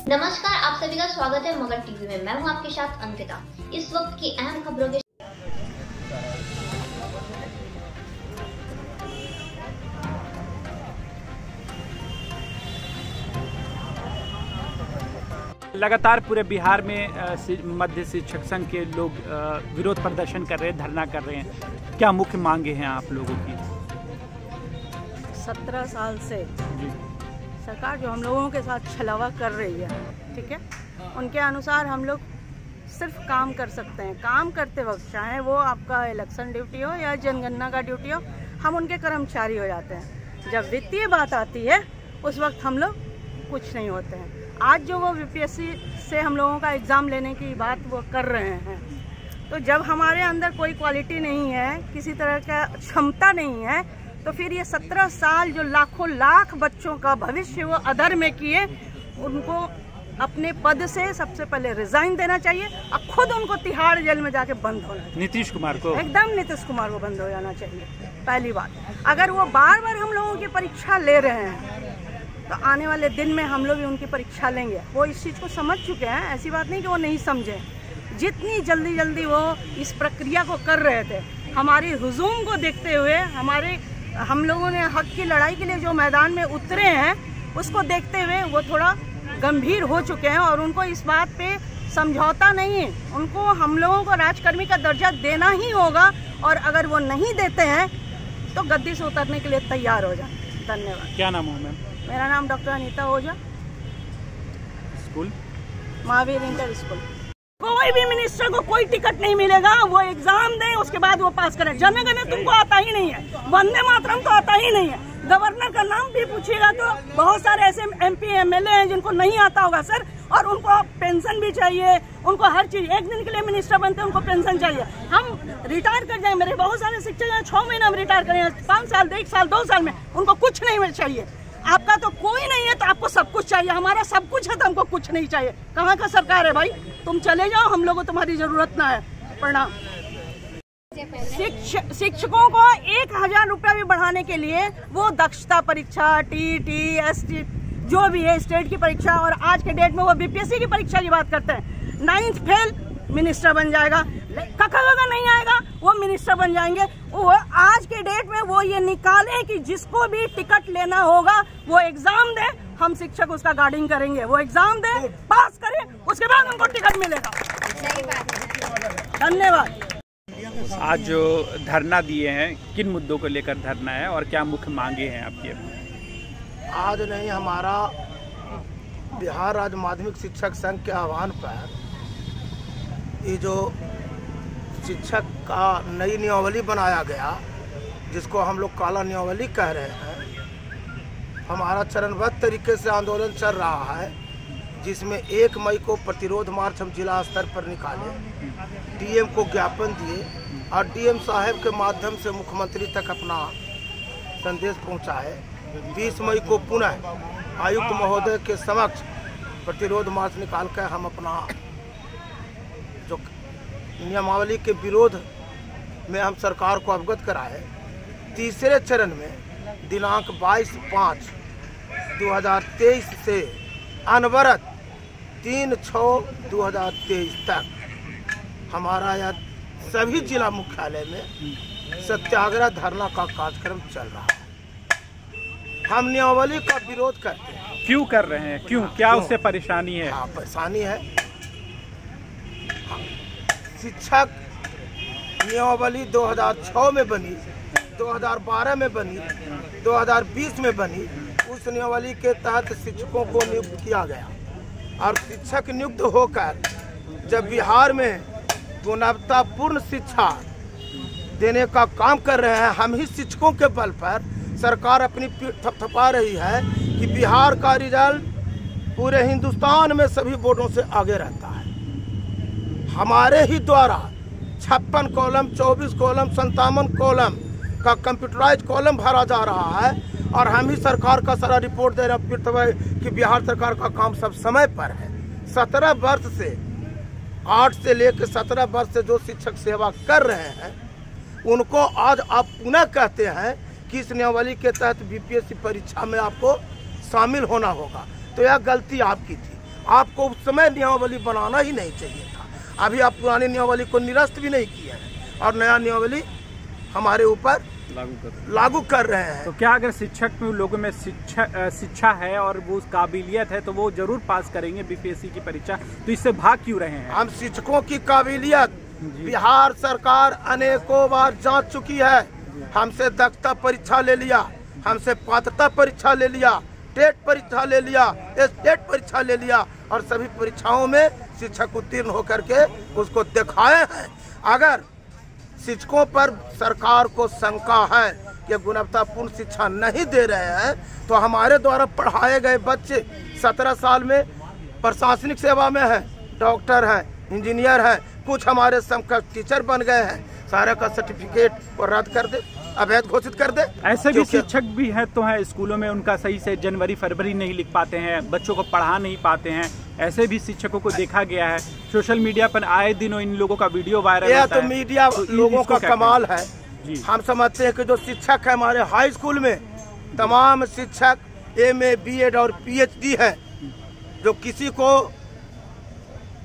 नमस्कार, आप सभी का स्वागत है मगध टीवी में। मैं हूं आपके साथ अंकिता। इस वक्त की अहम खबरों के लगातार पूरे बिहार में मध्य शिक्षक संघ के लोग विरोध प्रदर्शन कर रहे हैं, धरना कर रहे हैं। क्या मुख्य मांगे हैं आप लोगों की? 17 साल से सरकार जो हम लोगों के साथ छलावा कर रही है, ठीक है, उनके अनुसार हम लोग सिर्फ काम कर सकते हैं। काम करते वक्त चाहे वो आपका इलेक्शन ड्यूटी हो या जनगणना का ड्यूटी हो, हम उनके कर्मचारी हो जाते हैं। जब वित्तीय बात आती है उस वक्त हम लोग कुछ नहीं होते हैं। आज जो वो बीपीएससी से हम लोगों का एग्ज़ाम लेने की बात वो कर रहे हैं, तो जब हमारे अंदर कोई क्वालिटी नहीं है, किसी तरह का क्षमता नहीं है, तो फिर ये 17 साल जो लाखों लाख बच्चों का भविष्य वो अधर में किए, उनको अपने पद से सबसे पहले रिजाइन देना चाहिए और खुद उनको तिहाड़ जेल में जाके बंद होना चाहिए। नीतीश कुमार को एकदम नीतीश कुमार को बंद हो जाना चाहिए। पहली बात, अगर वो बार बार हम लोगों की परीक्षा ले रहे हैं तो आने वाले दिन में हम लोग भी उनकी परीक्षा लेंगे। वो इस चीज़ को समझ चुके हैं, ऐसी बात नहीं कि वो नहीं समझे। जितनी जल्दी वो इस प्रक्रिया को कर रहे थे, हमारी हुजूम को देखते हुए, हम लोगों ने हक की लड़ाई के लिए जो मैदान में उतरे हैं उसको देखते हुए वो थोड़ा गंभीर हो चुके हैं और उनको इस बात पे समझौता नहीं है। उनको हम लोगों को राजकर्मी का दर्जा देना ही होगा और अगर वो नहीं देते हैं तो गद्दी से उतरने के लिए तैयार हो जाए। धन्यवाद। क्या नाम है मैम? मेरा नाम डॉक्टर अनीता ओझा, स्कूल महावीर इंटर स्कूल। कोई भी मिनिस्टर को कोई टिकट नहीं मिलेगा, वो एग्जाम दे उसके बाद वो पास करे। जनगणना तुमको आता ही नहीं है, वंदे मातरम तो आता ही नहीं है। गवर्नर का नाम भी पूछिएगा तो बहुत सारे ऐसे एमपी एमएलए हैं जिनको नहीं आता होगा सर, और उनको पेंशन भी चाहिए, उनको हर चीज। एक दिन के लिए मिनिस्टर बनते हैं, उनको पेंशन चाहिए। हम रिटायर कर जाए, मेरे बहुत सारे शिक्षक हैं 6 महीना में रिटायर करें, 5 साल, 1 साल, 2 साल में, उनको कुछ नहीं चाहिए। आपका तो कोई नहीं है तो आपको सब कुछ चाहिए। हमारा सब कुछ है तो हमको कुछ नहीं चाहिए। कहाँ का सरकार है भाई? तुम चले जाओ, हम लोगों को तुम्हारी जरूरत ना है। प्रणाम। शिक्षकों को 1000 रुपया भी बढ़ाने के लिए वो दक्षता परीक्षा, टीटी, एसटी, जो भी है स्टेट की परीक्षा, और आज के डेट में वो बीपीएससी की परीक्षा की बात करते हैं। 9th फेल मिनिस्टर बन जाएगा, कखा नहीं आएगा वो मिनिस्टर बन जाएंगे। वो आज के डेट में वो ये निकाले कि जिसको भी टिकट लेना होगा वो एग्जाम दे, हम शिक्षक उसका गार्डिंग करेंगे। वो एग्जाम दे, पास करे, उसके बाद उनको टिकट मिलेगा। धन्यवाद। आज जो धरना दिए हैं, किन मुद्दों को लेकर धरना है और क्या मुख्य मांगे हैं आपकी? आज नहीं, हमारा बिहार राज्य माध्यमिक शिक्षक संघ के आह्वान पर ये जो शिक्षक का नई नियमावली बनाया गया, जिसको हम लोग काला नियमावली कह रहे हैं, हमारा चरणबद्ध तरीके से आंदोलन चल रहा है, जिसमें 1 मई को प्रतिरोध मार्च हम जिला स्तर पर निकाले, डीएम को ज्ञापन दिए और डीएम साहब के माध्यम से मुख्यमंत्री तक अपना संदेश पहुंचाए। 20 मई को पुनः आयुक्त महोदय के समक्ष प्रतिरोध मार्च निकालकर हम अपना जो नियमावली के विरोध में हम सरकार को अवगत कराए। तीसरे चरण में दिनांक 22/5/2023 से अनवरत 3/6/2023 तक हमारा यह सभी जिला मुख्यालय में सत्याग्रह धरना का कार्यक्रम चल रहा है। हम नियमावली का विरोध करते हैं। क्यों कर रहे हैं? क्या उससे परेशानी है? हाँ, परेशानी है। शिक्षक नियमावली 2006 में बनी, 2012 में बनी, 2020 में बनी। उस नियमावली के तहत शिक्षकों को नियुक्त किया गया और शिक्षक नियुक्त होकर जब बिहार में गुणवत्तापूर्ण शिक्षा देने का काम कर रहे हैं, हम ही शिक्षकों के बल पर सरकार अपनी पीठ थपथपा रही है कि बिहार का रिजल्ट पूरे हिंदुस्तान में सभी बोर्डों से आगे रहता है। हमारे ही द्वारा 56 कॉलम, 24 कॉलम, 57 कॉलम का कंप्यूटराइज कॉलम भरा जा रहा है और हम ही सरकार का सारा रिपोर्ट दे रहे हैं कि बिहार सरकार का काम सब समय पर है। 17 वर्ष से 8 से लेकर 17 वर्ष से जो शिक्षक सेवा कर रहे हैं, उनको आज आप पुनः कहते हैं कि इस नियमावली के तहत बीपीएससी परीक्षा में आपको शामिल होना होगा, तो यह गलती आपकी थी। आपको उस समय नियमावली बनाना ही नहीं चाहिए था। अभी आप पुरानी नियमावली को निरस्त भी नहीं किए हैं और नया नियमावली हमारे ऊपर लागू कर रहे हैं। तो क्या अगर शिक्षक में लोगों में शिक्षा है और वो काबिलियत है तो वो जरूर पास करेंगे बीपीएससी की परीक्षा, तो इससे भाग क्यों रहे हैं? हम शिक्षकों की काबिलियत बिहार सरकार अनेकों बार जांच चुकी है। हमसे दक्षता परीक्षा ले लिया, हमसे पात्रता परीक्षा ले लिया, टेट परीक्षा ले लिया, स्टेट परीक्षा ले लिया और सभी परीक्षाओं में शिक्षक उत्तीर्ण होकर के उसको दिखाए हैं। अगर शिक्षकों पर सरकार को शंका है कि गुणवत्तापूर्ण शिक्षा नहीं दे रहे हैं तो हमारे द्वारा पढ़ाए गए बच्चे 17 साल में प्रशासनिक सेवा में हैं, डॉक्टर हैं, इंजीनियर हैं, कुछ हमारे समकक्ष टीचर बन गए हैं, सारे का सर्टिफिकेट को रद्द कर दे, अवैध घोषित कर दे। ऐसे भी शिक्षक भी हैं तो हैं स्कूलों में, उनका सही से जनवरी फरवरी नहीं लिख पाते हैं, बच्चों को पढ़ा नहीं पाते हैं। ऐसे भी शिक्षकों को देखा गया है, सोशल मीडिया पर आए दिनों इन लोगों का वीडियो वायरल होता है। तो मीडिया लोगों का कमाल है। हम समझते हैं कि जो शिक्षक है हमारे हाई स्कूल में तमाम शिक्षक MA BEd और PhD है, जो किसी को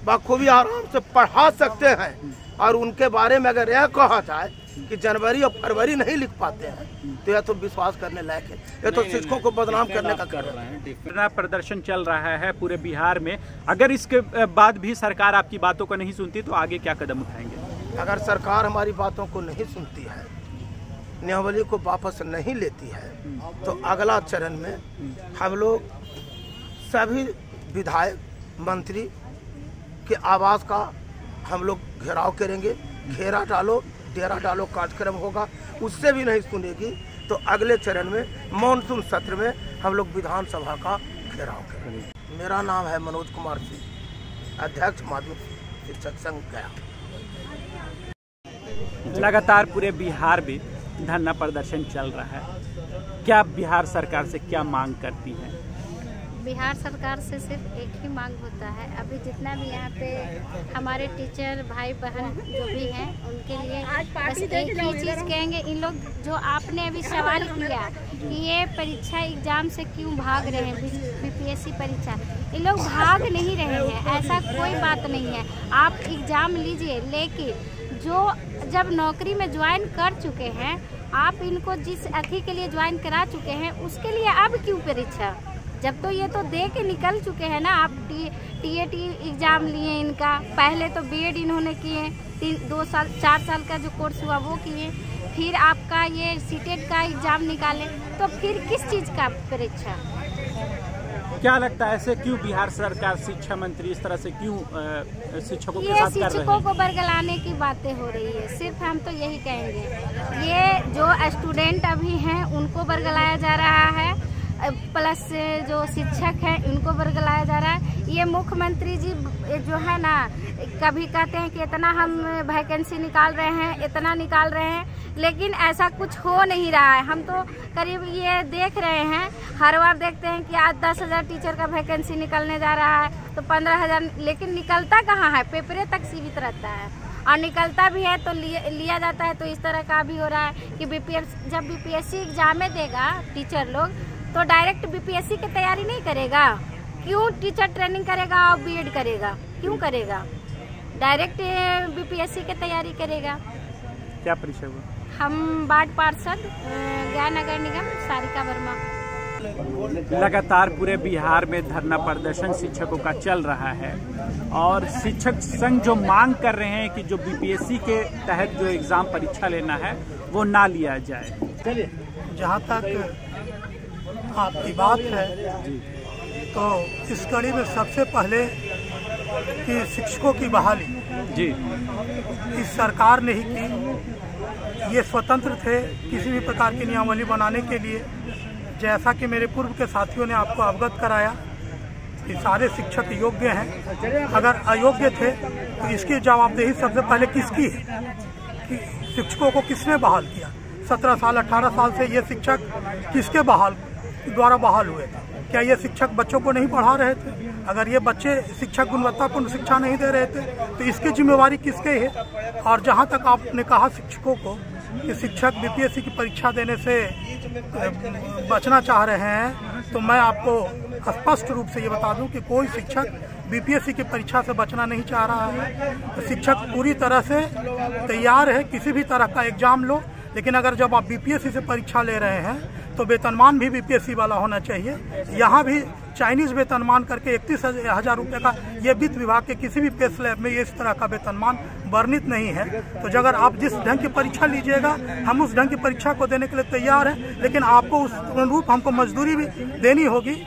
बखूबी आराम से पढ़ा सकते हैं और उनके बारे में अगर यह कहा जाए कि जनवरी और फरवरी नहीं लिख पाते हैं तो यह तो विश्वास करने लायक है। यह तो शिक्षकों को बदनाम करने का कर रहे हैं। धरना प्रदर्शन चल रहा है पूरे बिहार में, अगर इसके बाद भी सरकार आपकी बातों को नहीं सुनती तो आगे क्या कदम उठाएंगे? अगर सरकार हमारी बातों को नहीं सुनती है, नियमावली को वापस नहीं लेती है तो अगला चरण में हम लोग सभी विधायक मंत्री के आवास का हम लोग घेराव करेंगे। घेरा डालो डेरा डालो कार्यक्रम होगा, उससे भी नहीं सुनेगी तो अगले चरण में मानसून सत्र में हम लोग विधानसभा का घेराव करेंगे। मेरा नाम है मनोज कुमार सिंह, अध्यक्ष माध्यमिक शिक्षक संघ गया। लगातार पूरे बिहार में धरना प्रदर्शन चल रहा है, क्या बिहार सरकार से क्या मांग करती है? बिहार सरकार से सिर्फ एक ही मांग होता है, अभी जितना भी यहाँ पे हमारे टीचर भाई बहन जो भी हैं उनके लिए बस एक ही चीज़ कहेंगे, इन लोग जो आपने अभी सवाल किया कि ये परीक्षा एग्जाम से क्यों भाग रहे हैं, बीपीएससी परीक्षा, इन लोग भाग नहीं रहे हैं, ऐसा कोई बात नहीं है। आप एग्ज़ाम लीजिए, लेकिन जो जब नौकरी में ज्वाइन कर चुके हैं, आप इनको जिस अथी के लिए ज्वाइन करा चुके हैं उसके लिए अब क्यों परीक्षा, जब तो ये तो दे के निकल चुके हैं ना। आप TAT एग्ज़ाम लिए, इनका पहले तो BEd इन्होंने किए, 4 साल का जो कोर्स हुआ वो किए, फिर आपका ये CTET का एग्ज़ाम निकाले, तो फिर किस चीज़ का परीक्षा? क्या लगता है ऐसे क्यों बिहार सरकार शिक्षा मंत्री इस तरह से क्यों शिक्षकों के साथ कर रहे हैं? शिक्षकों को बरगलाने की बातें हो रही है, सिर्फ हम तो यही कहेंगे। ये जो स्टूडेंट अभी हैं उनको बरगलाया जा रहा है, प्लस जो शिक्षक हैं उनको बरगलाया जा रहा है। ये मुख्यमंत्री जी जो है ना, कभी कहते हैं कि इतना हम वैकेंसी निकाल रहे हैं, इतना निकाल रहे हैं, लेकिन ऐसा कुछ हो नहीं रहा है। हम तो करीब ये देख रहे हैं, हर बार देखते हैं कि आज 10,000 टीचर का वैकेंसी निकलने जा रहा है तो 15,000, लेकिन निकलता कहाँ है? पेपरे तक सीमित रहता है, और निकलता भी है तो लिया जाता है। तो इस तरह का भी हो रहा है कि जब बीपीएससी एग्जाम देगा टीचर लोग तो डायरेक्ट बीपीएससी की तैयारी नहीं करेगा, क्यों टीचर ट्रेनिंग करेगा और BEd करेगा, क्यों करेगा? डायरेक्ट बीपीएससी की तैयारी करेगा। क्या परिचय हुआ? हम वार्ड पार्षद गया नगर निगम सारिका वर्मा। लगातार पूरे बिहार में धरना प्रदर्शन शिक्षकों का चल रहा है और शिक्षक संघ जो मांग कर रहे हैं कि जो बीपीएससी के तहत जो एग्जाम परीक्षा लेना है वो ना लिया जाए। जहाँ तक आपकी बात है तो इस कड़ी में सबसे पहले कि शिक्षकों की बहाली जी इस सरकार ने ही की। ये स्वतंत्र थे किसी भी प्रकार की नियमावली बनाने के लिए। जैसा कि मेरे पूर्व के साथियों ने आपको अवगत कराया कि सारे शिक्षक योग्य हैं, अगर अयोग्य थे तो इसकी जवाबदेही सबसे पहले किसकी है कि शिक्षकों को किसने बहाल किया? 17 साल 18 साल से ये शिक्षक किसके द्वारा बहाल हुए थे? क्या ये शिक्षक बच्चों को नहीं पढ़ा रहे थे? अगर ये बच्चे शिक्षक गुणवत्तापूर्ण शिक्षा नहीं दे रहे थे तो इसकी जिम्मेवारी किसके है? और जहाँ तक आपने कहा शिक्षकों को कि शिक्षक बीपीएससी की परीक्षा देने से बचना चाह रहे हैं, तो मैं आपको स्पष्ट रूप से ये बता दूं कि कोई शिक्षक बीपीएससी की परीक्षा से बचना नहीं चाह रहा है। तो शिक्षक पूरी तरह से तैयार है, किसी भी तरह का एग्जाम लो, लेकिन अगर जब आप बीपीएससी से परीक्षा ले रहे हैं तो वेतनमान भी बीपीएससी वाला होना चाहिए। यहाँ भी चाइनीज वेतनमान करके 31,000 रुपये का ये वित्त विभाग के किसी भी पे स्लैब में ये इस तरह का वेतनमान वर्णित नहीं है। तो अगर आप जिस ढंग की परीक्षा लीजिएगा, हम उस ढंग की परीक्षा को देने के लिए तैयार हैं, लेकिन आपको उस अनुरूप हमको मजदूरी भी देनी होगी।